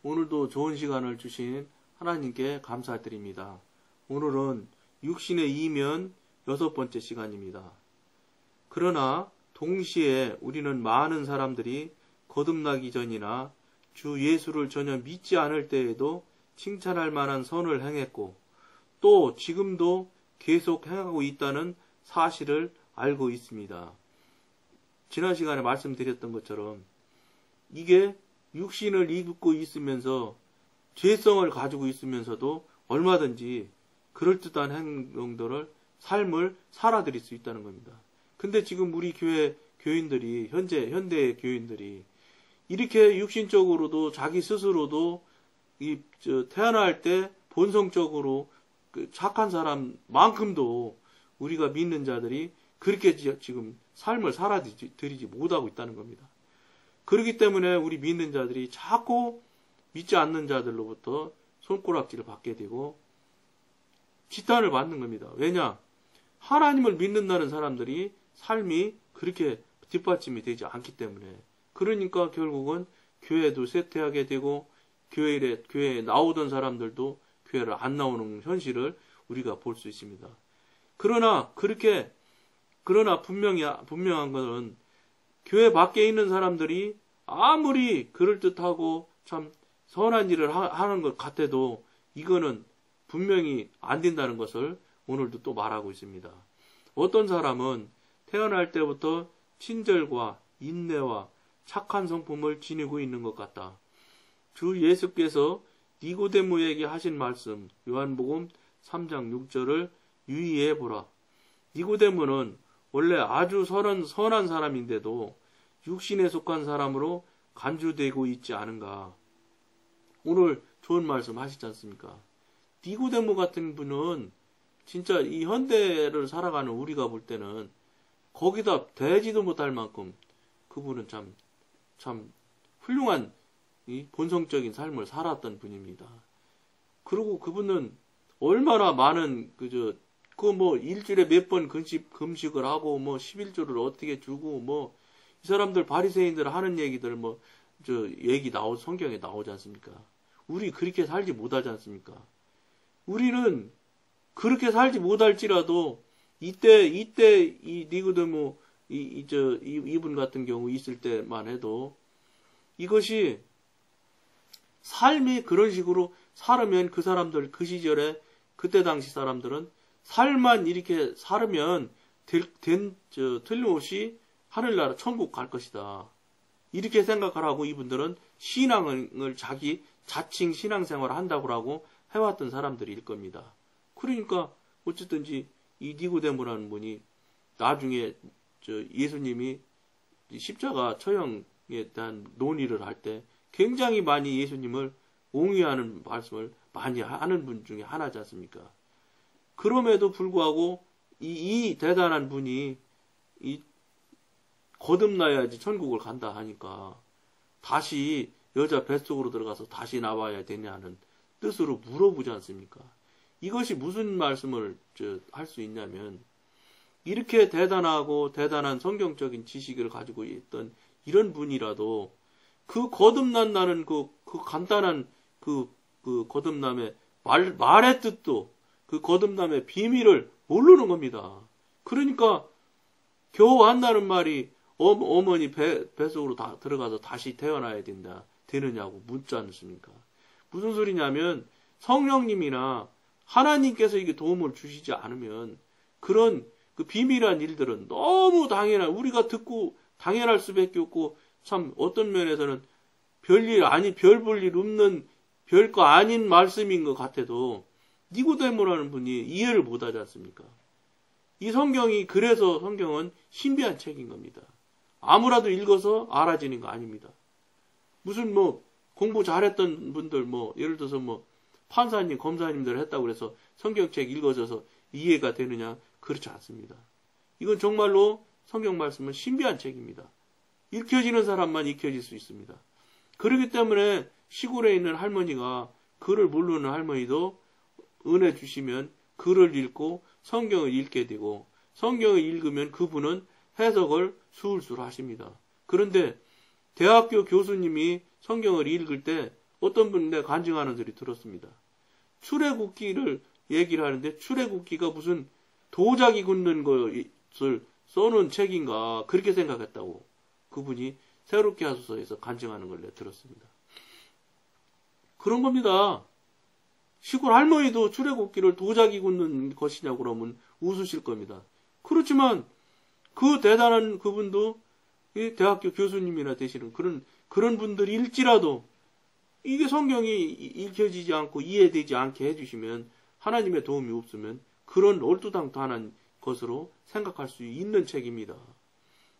오늘도 좋은 시간을 주신 하나님께 감사드립니다. 오늘은 육신의 이면 6번째 시간입니다. 그러나 동시에 우리는 많은 사람들이 거듭나기 전이나 주 예수를 전혀 믿지 않을 때에도 칭찬할 만한 선을 행했고 또 지금도 계속 행하고 있다는 사실을 알고 있습니다. 지난 시간에 말씀드렸던 것처럼 이게 육신을 입고 있으면서 죄성을 가지고 있으면서도 얼마든지 그럴듯한 행동들을 삶을 살아드릴 수 있다는 겁니다. 근데 지금 우리 교인들이 현대 교인들이 이렇게 육신적으로도 자기 스스로도 태어날 때 본성적으로 착한 사람만큼도 우리가 믿는 자들이 그렇게 지금 삶을 살아드리지 못하고 있다는 겁니다. 그렇기 때문에 우리 믿는 자들이 자꾸 믿지 않는 자들로부터 손가락질을 받게 되고 지탄을 받는 겁니다. 왜냐? 하나님을 믿는다는 사람들이 삶이 그렇게 뒷받침이 되지 않기 때문에. 그러니까 결국은 교회도 쇠퇴하게 되고 교회에 나오던 사람들도 교회를 안 나오는 현실을 우리가 볼 수 있습니다. 그러나 분명한 것은 교회 밖에 있는 사람들이 아무리 그럴듯하고 참 선한 일을 하는 것 같아도 이거는 분명히 안 된다는 것을 오늘도 또 말하고 있습니다. 어떤 사람은 태어날 때부터 친절과 인내와 착한 성품을 지니고 있는 것 같다. 주 예수께서 니고데모에게 하신 말씀 요한복음 3장 6절을 유의해 보라. 니고데모는 원래 아주 선한 사람인데도 육신에 속한 사람으로 간주되고 있지 않은가. 오늘 좋은 말씀 하시지 않습니까? 니고데모 같은 분은 진짜 이 현대를 살아가는 우리가 볼 때는 거기다 대지도 못할 만큼 그분은 참 훌륭한 이 본성적인 삶을 살았던 분입니다. 그리고 그분은 얼마나 많은 일주일에 몇 번 금식을 하고 11조를 어떻게 주고 이 사람들 바리새인들 하는 얘기들 성경에 나오지 않습니까? 우리 그렇게 살지 못하지 않습니까? 우리는 그렇게 살지 못할지라도 이때 이 니고데모 이분 같은 경우 있을 때만 해도 이것이 삶이 그런 식으로 살으면 그 사람들 그 시절에 그때 당시 사람들은 살만 이렇게 살으면 틀림없이 하늘나라 천국 갈 것이다. 이렇게 생각을 하고 이분들은 신앙을 자기 자칭 신앙생활을 한다고 하고 해왔던 사람들일 겁니다. 그러니까 어쨌든지 이 니고데모라는 분이 나중에 예수님이 십자가 처형에 대한 논의를 할 때 굉장히 많이 예수님을 옹위하는 말씀을 많이 하는 분 중에 하나지 않습니까? 그럼에도 불구하고 이 대단한 분이 거듭나야지 천국을 간다 하니까 다시 여자 뱃속으로 들어가서 다시 나와야 되냐는 뜻으로 물어보지 않습니까? 이것이 무슨 말씀을 할 수 있냐면 이렇게 대단한 성경적인 지식을 가지고 있던 이런 분이라도 그 거듭난다는 그 간단한 그 거듭남의 말의 뜻도 그 거듭남의 비밀을 모르는 겁니다. 그러니까 겨우 한다는 말이 어머니 뱃속으로 다 들어가서 다시 태어나야 되느냐고 묻지 않습니까? 무슨 소리냐면 성령님이나 하나님께서 이게 도움을 주시지 않으면 그런 그 비밀한 일들은 너무 우리가 듣고 당연할 수밖에 없고 참 어떤 면에서는 별 볼 일 없는 별거 아닌 말씀인 것 같아도 니고데모라는 분이 이해를 못하지 않습니까? 이 그래서 성경은 신비한 책인 겁니다. 아무라도 읽어서 알아지는 거 아닙니다. 무슨 공부 잘했던 분들 예를 들어서 판사님, 검사님들 했다고 그래서 성경책 읽어져서 이해가 되느냐? 그렇지 않습니다. 이건 정말로 성경 말씀은 신비한 책입니다. 읽혀지는 사람만 읽혀질 수 있습니다. 그렇기 때문에 시골에 있는 할머니가 글을 모르는 할머니도 은혜 주시면 글을 읽고 성경을 읽게 되고 성경을 읽으면 그분은 해석을 술술 하십니다. 그런데 대학교 교수님이 성경을 읽을 때 어떤 분이 내가 간증하는 소리 들었습니다. 출애굽기를 얘기를 하는데 출애굽기가 무슨 도자기 굽는 것을 써놓은 책인가 그렇게 생각했다고 그분이 새롭게 하소서에서 간증하는 걸 내가 들었습니다. 그런 겁니다. 시골 할머니도 출애굽기를 도자기 굽는 것이냐고 그러면 웃으실 겁니다. 그렇지만 그 대단한 그분도 대학교 교수님이나 되시는 그런 분들일지라도 이게 성경이 읽혀지지 않고 이해되지 않게 해주시면 하나님의 도움이 없으면 그런 얼토당토한 것으로 생각할 수 있는 책입니다.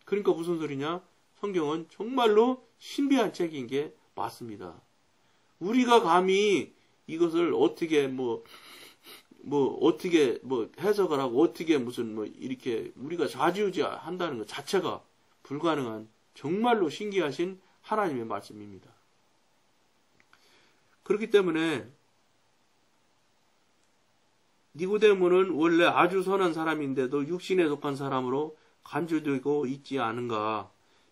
그러니까 무슨 소리냐? 성경은 정말로 신비한 책인 게 맞습니다. 우리가 감히 이것을 어떻게 어떻게 해석을 하고 어떻게 이렇게 우리가 좌지우지 한다는 것 자체가 불가능한 정말로 신기하신 하나님의 말씀입니다. 그렇기 때문에 니고데모는 원래 아주 선한 사람인데도 육신에 속한 사람으로 간주되고 있지 않은가.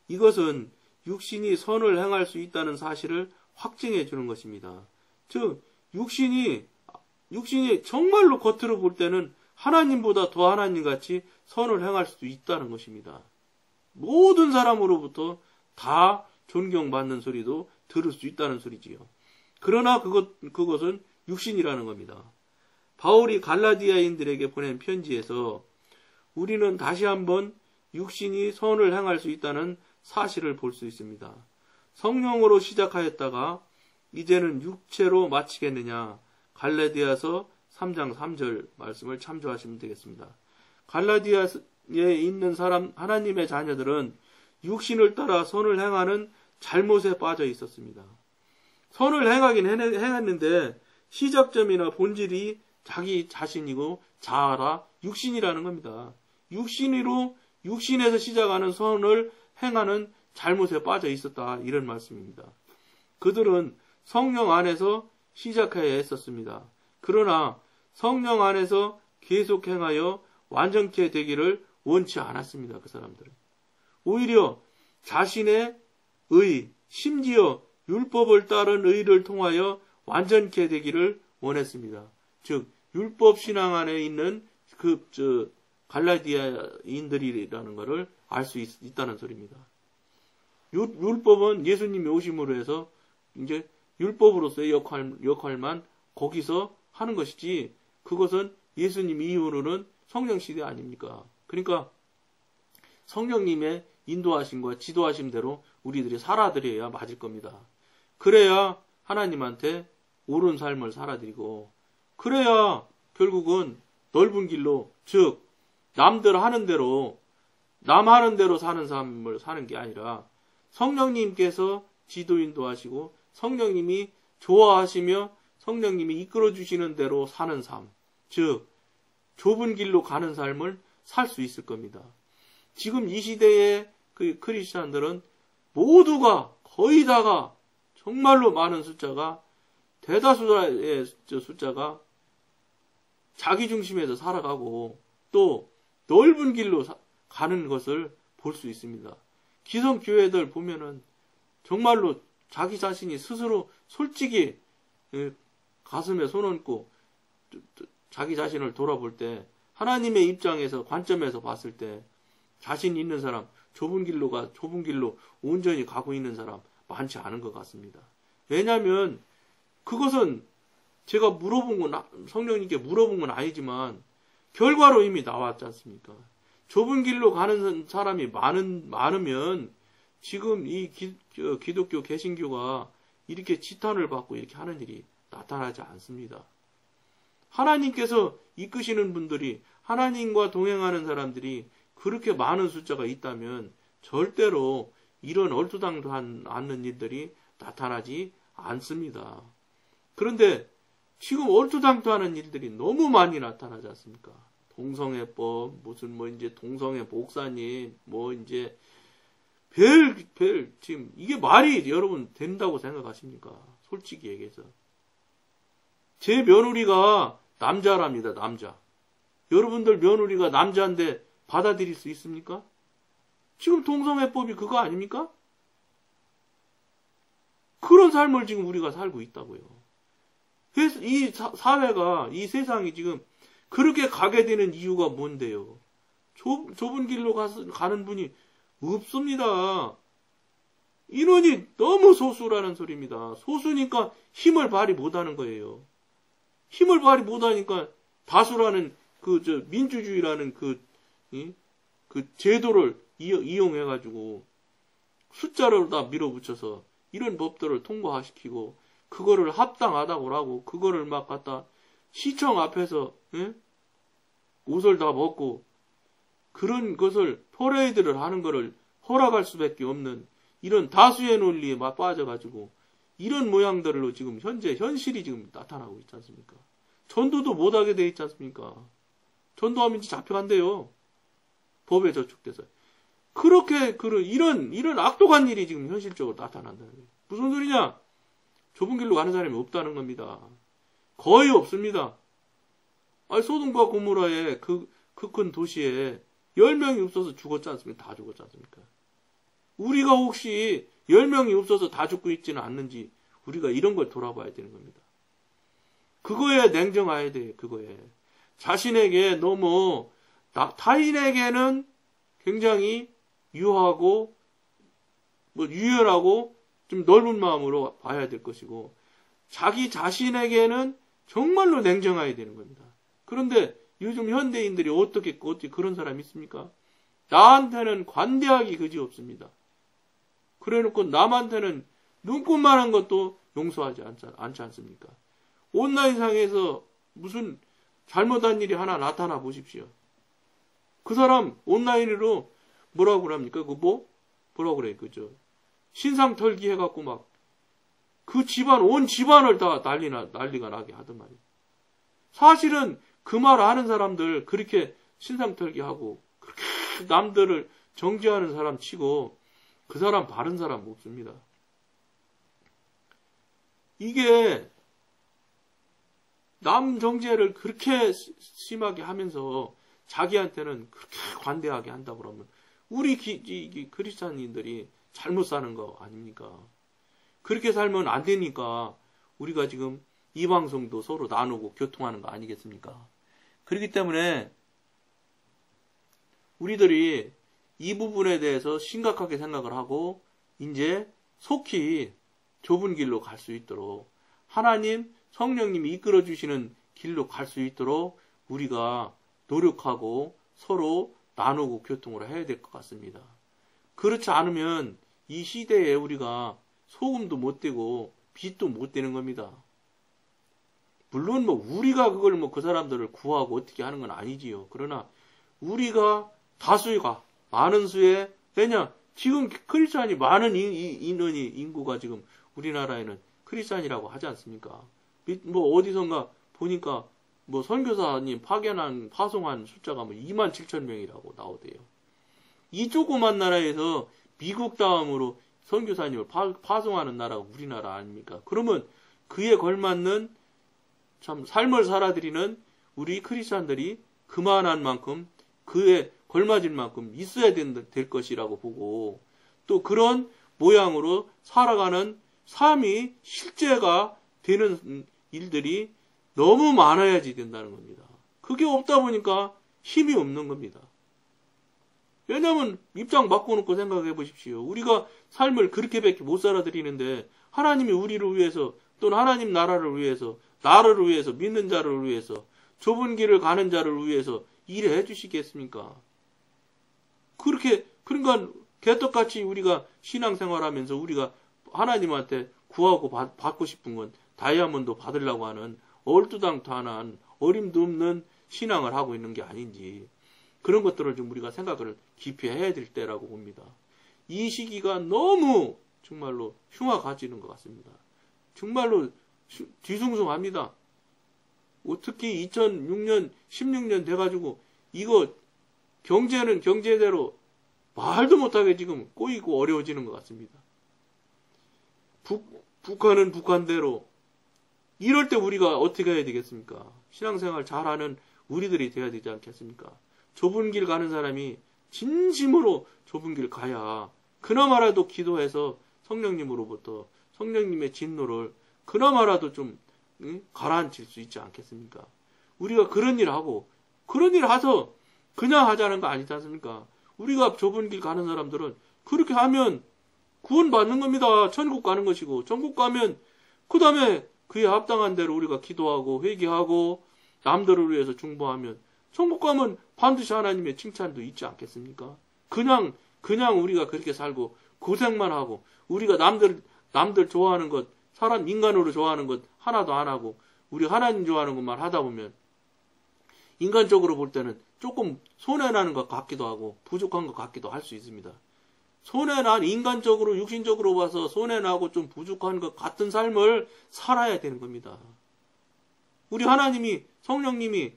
이것은 육신이 선을 행할 수 있다는 사실을 확증해 주는 것입니다. 즉 육신이 정말로 겉으로 볼 때는 하나님보다 더 하나님같이 선을 행할 수도 있다는 것입니다. 모든 사람으로부터 다 존경받는 소리도 들을 수 있다는 소리지요. 그러나 그것은 육신이라는 겁니다. 바울이 갈라디아인들에게 보낸 편지에서 우리는 다시 한번 육신이 선을 행할 수 있다는 사실을 볼 수 있습니다. 성령으로 시작하였다가 이제는 육체로 마치겠느냐. 갈라디아서 3장 3절 말씀을 참조하시면 되겠습니다. 갈라디아에 있는 사람, 하나님의 자녀들은 육신을 따라 선을 행하는 잘못에 빠져 있었습니다. 선을 행하긴 행했는데 시작점이나 본질이 자기 자신이고 자아라 육신이라는 겁니다. 육신에서 시작하는 선을 행하는 잘못에 빠져 있었다. 이런 말씀입니다. 그들은 성령 안에서 시작해야 했었습니다. 그러나 성령 안에서 계속 행하여 완전케 되기를 원치 않았습니다. 그 사람들은. 오히려 자신의 의, 심지어 율법을 따른 의를 통하여 완전케 되기를 원했습니다. 즉 율법 신앙 안에 있는 갈라디아인들이라는 것을 알 수 있다는 소리입니다. 율법은 예수님이 오심으로 해서 이제 율법으로서의 역할만 거기서 하는 것이지 그것은 예수님 이후로는 성령 시대 아닙니까? 그러니까 성령님의 인도하심과 지도하심대로 우리들이 살아드려야 맞을 겁니다. 그래야 하나님한테 옳은 삶을 살아드리고 그래야 결국은 넓은 길로 즉 남들 하는 대로 남 하는 대로 사는 삶을 사는 게 아니라 성령님께서 지도 인도하시고 성령님이 좋아하시며 성령님이 이끌어 주시는 대로 사는 삶, 즉 좁은 길로 가는 삶을 살 수 있을 겁니다. 지금 이 시대의 그 크리스찬들은 모두가 거의 다가 정말로 많은 숫자가 대다수의 숫자가 자기 중심에서 살아가고 또 넓은 길로 가는 것을 볼 수 있습니다. 기성교회들 보면은 정말로 자기 자신이 스스로 솔직히 가슴에 손 얹고 자기 자신을 돌아볼 때 하나님의 입장에서 관점에서 봤을 때 자신 있는 사람 좁은 길로 온전히 가고 있는 사람 많지 않은 것 같습니다. 왜냐하면 그것은 제가 성령님께 물어본 건 아니지만 결과로 이미 나왔지 않습니까? 좁은 길로 가는 사람이 많으면 지금 이 기독교 개신교가 이렇게 지탄을 받고 이렇게 하는 일이 나타나지 않습니다. 하나님께서 이끄시는 분들이 하나님과 동행하는 사람들이 그렇게 많은 숫자가 있다면 절대로 이런 얼토당토하지 않는 일들이 나타나지 않습니다. 그런데 지금 얼토당토하는 일들이 너무 많이 나타나지 않습니까? 동성애법, 이제 동성애 목사님, 이제 지금 이게 말이 여러분 된다고 생각하십니까? 솔직히 얘기해서. 제 며느리가 남자랍니다, 남자. 여러분들 며느리가 남자인데 받아들일 수 있습니까? 지금 동성애법이 그거 아닙니까? 그런 삶을 지금 우리가 살고 있다고요. 그래서 이 사회가, 이 세상이 지금 그렇게 가게 되는 이유가 뭔데요? 좁은 길로 가는 분이 없습니다. 인원이 너무 소수라는 소리입니다. 소수니까 힘을 발휘 못하는 거예요. 힘을 발휘 못하니까 다수라는 민주주의라는 그 제도를 이용해가지고 숫자를 다 밀어붙여서 이런 법들을 통과시키고 그거를 합당하다고 하고 그거를 막 갖다 시청 앞에서 옷을 다 벗고 그런 것을 퍼레이드를 하는 것을 허락할 수밖에 없는 이런 다수의 논리에 막 빠져가지고 이런 모양들로 지금 현실이 지금 나타나고 있지 않습니까? 전도도 못하게 돼 있지 않습니까? 전도하면 이제 잡혀간대요. 법에 저촉돼서. 그렇게, 이런 악독한 일이 지금 현실적으로 나타난다는 거예요. 무슨 소리냐? 좁은 길로 가는 사람이 없다는 겁니다. 거의 없습니다. 아니, 소돔과 고모라의 그 큰 도시에 10명이 없어서 죽었지 않습니까? 다 죽었지 않습니까? 우리가 혹시 10명이 없어서 다 죽고 있지는 않는지 우리가 이런 걸 돌아봐야 되는 겁니다. 그거에 냉정해야 돼요. 그거에. 자신에게 너무 타인에게는 굉장히 유하고 유연하고 좀 넓은 마음으로 봐야 될 것이고 자기 자신에게는 정말로 냉정해야 되는 겁니다. 그런데 요즘 현대인들이 어떻게 그런 사람이 있습니까? 나한테는 관대하기 그지없습니다. 그래놓고 남한테는 눈꽃만한 것도 용서하지 않지 않습니까? 온라인상에서 무슨 잘못한 일이 하나 나타나 보십시오. 그 사람 온라인으로 뭐라고 그럽니까? 뭐라고 그래? 신상 털기 해갖고 막 그 온 집안을 다 난리가 나게 하더만. 사실은 그 말 하는 사람들 그렇게 신상 털기 하고 그렇게 남들을 정죄하는 사람 치고 그 사람 바른 사람 없습니다. 이게 남 정죄를 그렇게 심하게 하면서 자기한테는 그렇게 관대하게 한다고 그러면 우리 크리스찬인들이 잘못 사는 거 아닙니까? 그렇게 살면 안 되니까 우리가 지금 이 방송도 서로 나누고 교통하는 거 아니겠습니까? 그렇기 때문에 우리들이 이 부분에 대해서 심각하게 생각을 하고 이제 속히 좁은 길로 갈 수 있도록 하나님 성령님이 이끌어 주시는 길로 갈 수 있도록 우리가 노력하고 서로 나누고 교통을 해야 될 것 같습니다. 그렇지 않으면 이 시대에 우리가 소금도 못 되고 빛도 못 되는 겁니다. 물론 우리가 그걸 그 사람들을 구하고 어떻게 하는 건 아니지요. 그러나 우리가 다수가 많은 수에 왜냐 지금 크리스찬이 많은 인구가 지금 우리나라에는 크리스찬이라고 하지 않습니까? 어디선가 보니까 선교사님 파송한 숫자가 27,000명이라고 나오대요. 이 조그만 나라에서 미국 다음으로 선교사님을 파송하는 나라가 우리나라 아닙니까? 그러면 그에 걸맞는 참 삶을 살아드리는 우리 크리스찬들이 그만한 만큼 그에 걸맞을 만큼 있어야 될 것이라고 보고 또 그런 모양으로 살아가는 삶이 실제가 되는 일들이 너무 많아야지 된다는 겁니다. 그게 없다 보니까 힘이 없는 겁니다. 왜냐하면 입장 바꿔놓고 생각해 보십시오. 우리가 삶을 그렇게밖에 못 살아드리는데 하나님이 우리를 위해서 또는 하나님 나라를 위해서 나를 위해서 믿는 자를 위해서 좁은 길을 가는 자를 위해서 일해 주시겠습니까? 그러니까 개떡같이 우리가 신앙생활하면서 우리가 하나님한테 구하고 받고 싶은 건 다이아몬드 받으려고 하는 얼토당토한 어림도 없는 신앙을 하고 있는 게 아닌지 그런 것들을 좀 우리가 생각을 깊이 해야 될 때라고 봅니다. 이 시기가 너무 정말로 흉악해지는 것 같습니다. 정말로 뒤숭숭합니다. 특히 2006년, 16년 돼가지고 이거 경제는 경제대로 말도 못하게 지금 꼬이고 어려워지는 것 같습니다. 북한은 북한대로 이럴 때 우리가 어떻게 해야 되겠습니까? 신앙생활 잘하는 우리들이 돼야 되지 않겠습니까? 좁은 길 가는 사람이 진심으로 좁은 길 가야 그나마라도 기도해서 성령님으로부터 성령님의 진노를 그나마라도 좀 가라앉힐 수 있지 않겠습니까? 우리가 그런 일 하고 그런 일 해서 그냥 하자는 거 아니지 않습니까? 우리가 좁은 길 가는 사람들은 그렇게 하면 구원 받는 겁니다. 천국 가는 것이고, 천국 가면 그 다음에 그에 합당한 대로 우리가 기도하고 회개하고 남들을 위해서 중보하면 천국 가면 반드시 하나님의 칭찬도 있지 않겠습니까? 그냥 우리가 그렇게 살고 고생만 하고 우리가 남들 좋아하는 것, 사람 인간으로 좋아하는 것 하나도 안 하고 우리 하나님 좋아하는 것만 하다 보면 인간적으로 볼 때는 조금 손해나는 것 같기도 하고 부족한 것 같기도 할 수 있습니다. 손해난 인간적으로 육신적으로 봐서 손해나고 좀 부족한 것 같은 삶을 살아야 되는 겁니다. 우리 하나님이 성령님이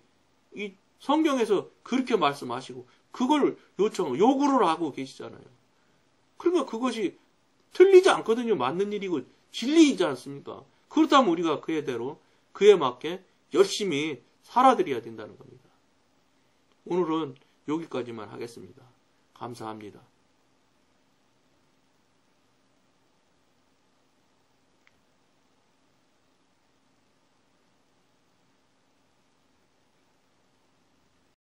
이 성경에서 그렇게 말씀하시고 그걸 요구를 하고 계시잖아요. 그러니까 그것이 틀리지 않거든요. 맞는 일이고 진리이지 않습니까? 그렇다면 우리가 그에 대로 그에 맞게 열심히 살아드려야 된다는 겁니다. 오늘은 여기까지만 하겠습니다. 감사합니다.